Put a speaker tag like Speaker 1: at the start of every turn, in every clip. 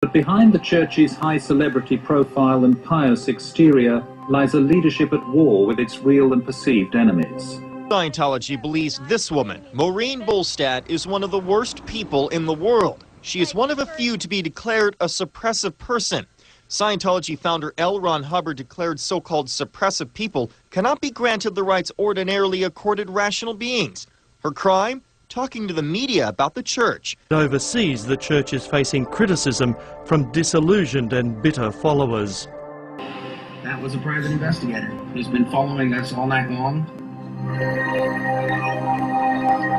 Speaker 1: But behind the church's high celebrity profile and pious exterior lies a leadership at war with its real and perceived enemies.
Speaker 2: Scientology believes this woman, Maureen Bolstad, is one of the worst people in the world. She is one of a few to be declared a suppressive person. Scientology founder L. Ron Hubbard declared so-called suppressive people cannot be granted the rights ordinarily accorded rational beings. Her crime? Talking to the media about the church.
Speaker 3: Overseas, the church is facing criticism from disillusioned and bitter followers.
Speaker 4: That was a private investigator who's been following us all night long.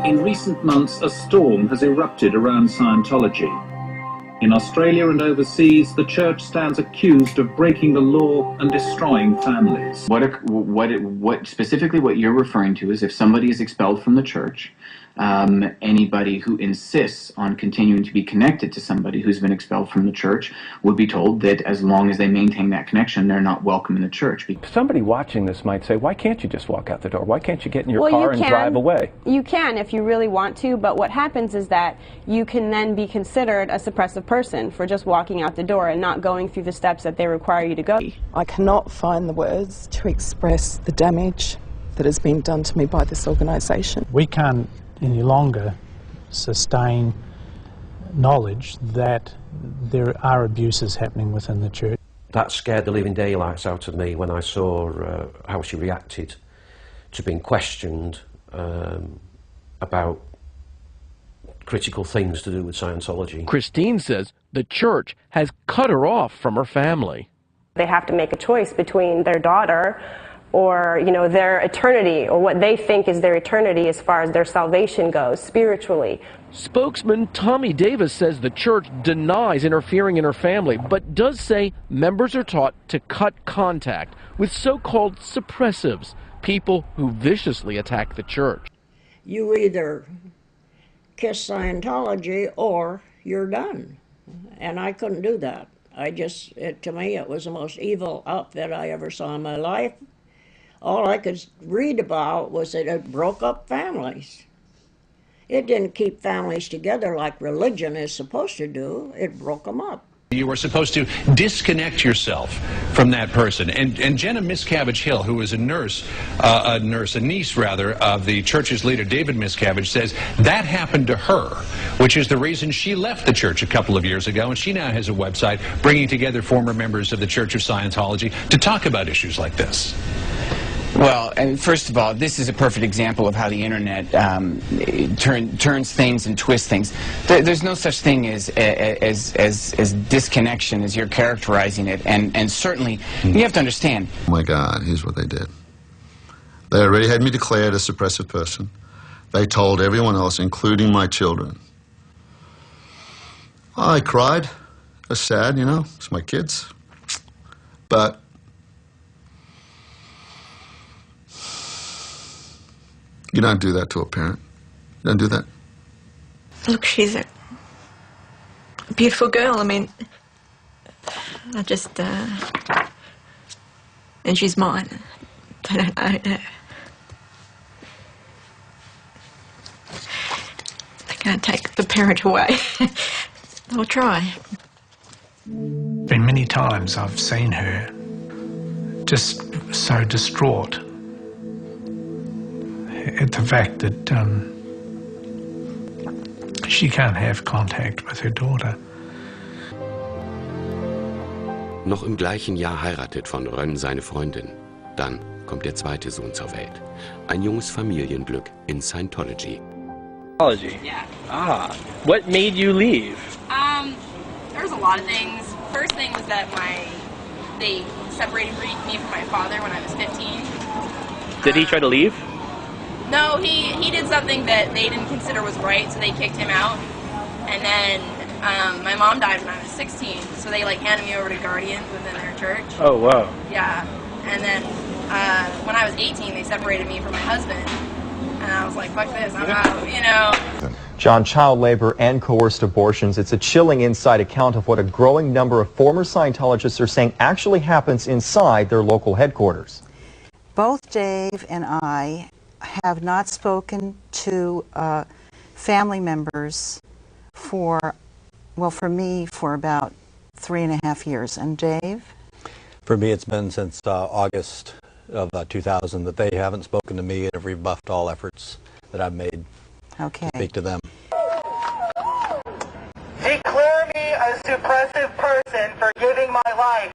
Speaker 1: In recent months, a storm has erupted around Scientology. In Australia and overseas, the church stands accused of breaking the law and destroying families.
Speaker 5: What specifically what you're referring to is if somebody is expelled from the church, anybody who insists on continuing to be connected to somebody who's been expelled from the church would be told that as long as they maintain that connection, they're not welcome in the church.
Speaker 6: Somebody watching this might say, why can't you just walk out the door? Why can't you get in your car and drive away?
Speaker 7: You can if you really want to, but what happens is that you can then be considered a suppressive person for just walking out the door and not going through the steps that they require you to go.
Speaker 8: I cannot find the words to express the damage that has been done to me by this organisation.
Speaker 9: We can't any longer sustain knowledge that there are abuses happening within the church.
Speaker 10: That scared the living daylights out of me when I saw how she reacted to being questioned about critical things to do with Scientology.
Speaker 11: Christine says the church has cut her off from her family.
Speaker 7: They have to make a choice between their daughter or, you know, their eternity, or what they think is their eternity as far as their salvation goes, spiritually.
Speaker 11: Spokesman Tommy Davis says the church denies interfering in her family, but does say members are taught to cut contact with so-called suppressives, people who viciously attack the church.
Speaker 12: You either kiss Scientology or you're done. And I couldn't do that. To me, it was the most evil outfit I ever saw in my life. All I could read about was that it broke up families. It didn't keep families together like religion is supposed to do. It broke them up.
Speaker 13: You were supposed to disconnect yourself from that person. And Jenna Miscavige Hill, who is a niece of the church's leader, David Miscavige, says that happened to her, which is the reason she left the church a couple of years ago. And she now has a website bringing together former members of the Church of Scientology to talk about issues like this.
Speaker 14: Well, first of all, this is a perfect example of how the internet turns things and twists things. There's no such thing as disconnection as you're characterizing it, and certainly you have to understand.
Speaker 15: Oh my God, here's what they did. They already had me declared a suppressive person. They told everyone else, including my children. I cried. I was sad, you know, it's my kids. But you don't do that to a parent. You don't do that.
Speaker 16: Look, she's a beautiful girl. I mean, and she's mine. I don't know. They can't take the parent away. They'll try.
Speaker 9: Been many times I've seen her just so distraught at the fact that she can't have contact with her daughter.
Speaker 17: Noch im gleichen Jahr heiratet von Rönn seine Freundin. Dann kommt der zweite Sohn zur Welt. Ein junges Familienglück in Scientology.
Speaker 18: Yeah. Ah, what made you leave?
Speaker 19: There was a lot of things. First thing was that they separated me from my father when I was 15.
Speaker 18: Did he try to leave?
Speaker 19: No, he did something that they didn't consider was right, so they kicked him out. And then my mom died when I was 16, so they like handed me over to guardians within their church.
Speaker 18: Oh, wow.
Speaker 19: Yeah. And then when I was 18, they separated me from my husband. And I was like, fuck this, I'm out, you know.
Speaker 20: John, child labor and coerced abortions. It's a chilling inside account of what a growing number of former Scientologists are saying actually happens inside their local headquarters.
Speaker 3: Both Dave and I have not spoken to family members for me, for about
Speaker 21: 3.5 years. And Dave?
Speaker 22: For me, it's been since August of 2000 that they haven't spoken to me and have rebuffed all efforts that I've made to speak to them.
Speaker 23: Declare me a suppressive person for giving my life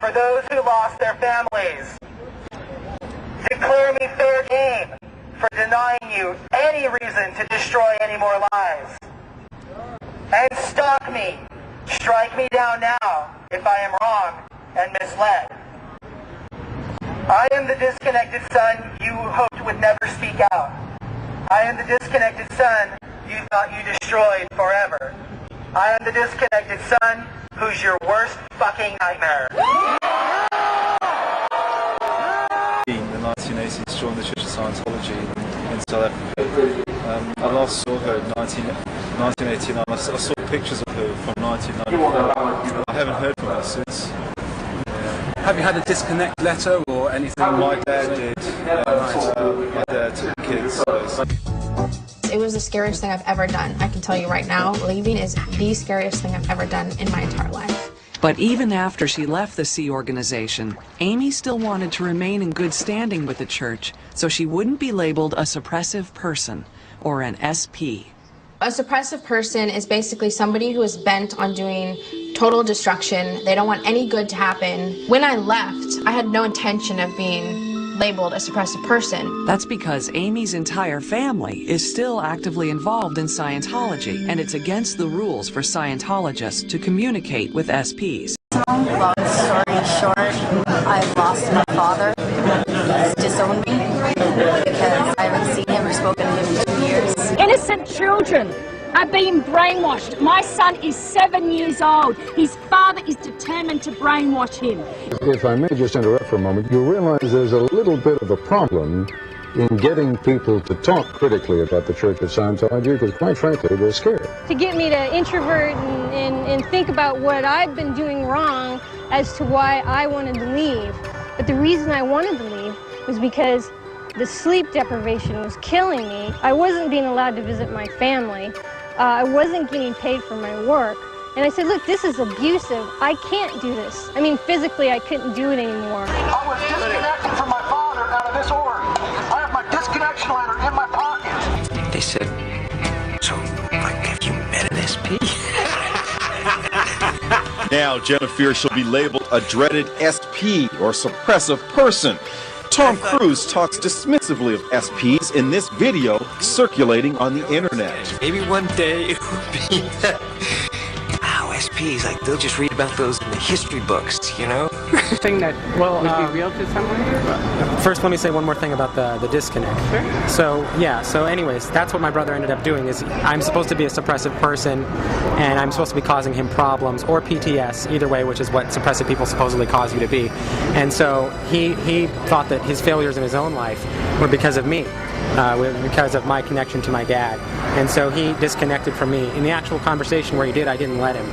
Speaker 23: for those who lost their families. Declare me fair game for denying you any reason to destroy any more lives. And stalk me. Strike me down now if I am wrong and misled. I am the disconnected son you hoped would never speak out. I am the disconnected son you thought you destroyed forever. I am the disconnected son who's your worst fucking nightmare.
Speaker 24: In the 1980s, joined the Church of Scientology in South Africa. I last saw her in 1989. I saw pictures of her from 1994. I haven't heard from her since.
Speaker 25: Have you had a disconnect letter or anything?
Speaker 24: My dad did. My dad took the kids.
Speaker 26: It was the scariest thing I've ever done. I can tell you right now, leaving is the scariest thing I've ever done in my entire life.
Speaker 27: But even after she left the Sea organization, Amy still wanted to remain in good standing with the church so she wouldn't be labeled a suppressive person or an SP.
Speaker 26: A suppressive person is basically somebody who is bent on doing total destruction. They don't want any good to happen. When I left, I had no intention of being labeled a suppressive person.
Speaker 27: That's because Amy's entire family is still actively involved in Scientology, and it's against the rules for Scientologists to communicate with SPs.
Speaker 28: Long story short, I lost my father. He's disowned me because I haven't seen him or spoken to him in 2 years.
Speaker 29: Innocent children are being brainwashed. My son is 7 years old. His father is determined to brainwash him.
Speaker 30: If I may just interrupt for a moment, you realize there's a little bit of a problem in getting people to talk critically about the Church of Scientology, because quite frankly, they're scared.
Speaker 31: To get me to introvert and think about what I've been doing wrong as to why I wanted to leave. But the reason I wanted to leave was because the sleep deprivation was killing me. I wasn't being allowed to visit my family. I wasn't getting paid for my work. And I said, look, this is abusive. I can't do this. I mean, physically, I couldn't do it anymore.
Speaker 23: I was disconnected from my father out of this org. I have my disconnection letter in my pocket.
Speaker 10: They said, so, like, have you met an SP?
Speaker 32: Now, Jenna fears she'll be labeled a dreaded SP, or suppressive person. Tom Cruise talks dismissively of SPs in this video circulating on the internet.
Speaker 10: Maybe one day it will be that. Wow, SPs, like, they'll just read about those in the history books, you know?
Speaker 33: Thing that would be real to someone? First, let me say one more thing about the disconnect. Sure. So anyways, that's what my brother ended up doing. Is I'm supposed to be a suppressive person, and I'm supposed to be causing him problems, or PTS, either way, which is what suppressive people supposedly cause you to be. And so he thought that his failures in his own life were because of me. Because of my connection to my dad. And so he disconnected from me. In the actual conversation where he did, I didn't let him.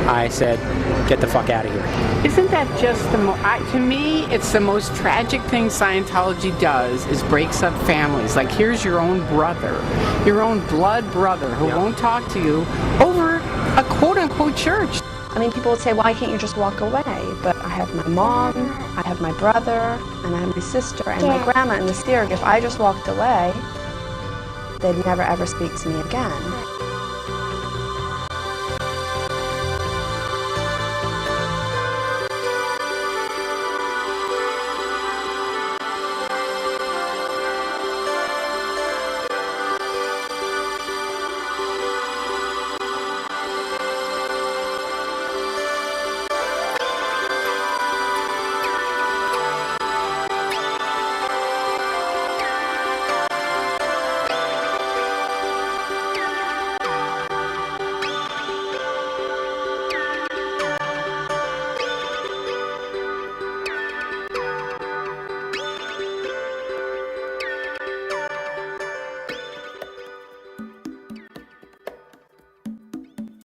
Speaker 33: I said, get the fuck out of here.
Speaker 34: Isn't that just to me, it's the most tragic thing Scientology does is breaks up families. Like, here's your own brother, your own blood brother who won't talk to you over a quote-unquote church.
Speaker 7: I mean, people would say, why can't you just walk away? But I have my mom, I have my brother, and I have my sister, and my grandma, and the steer. If I just walked away, they'd never ever speak to me again.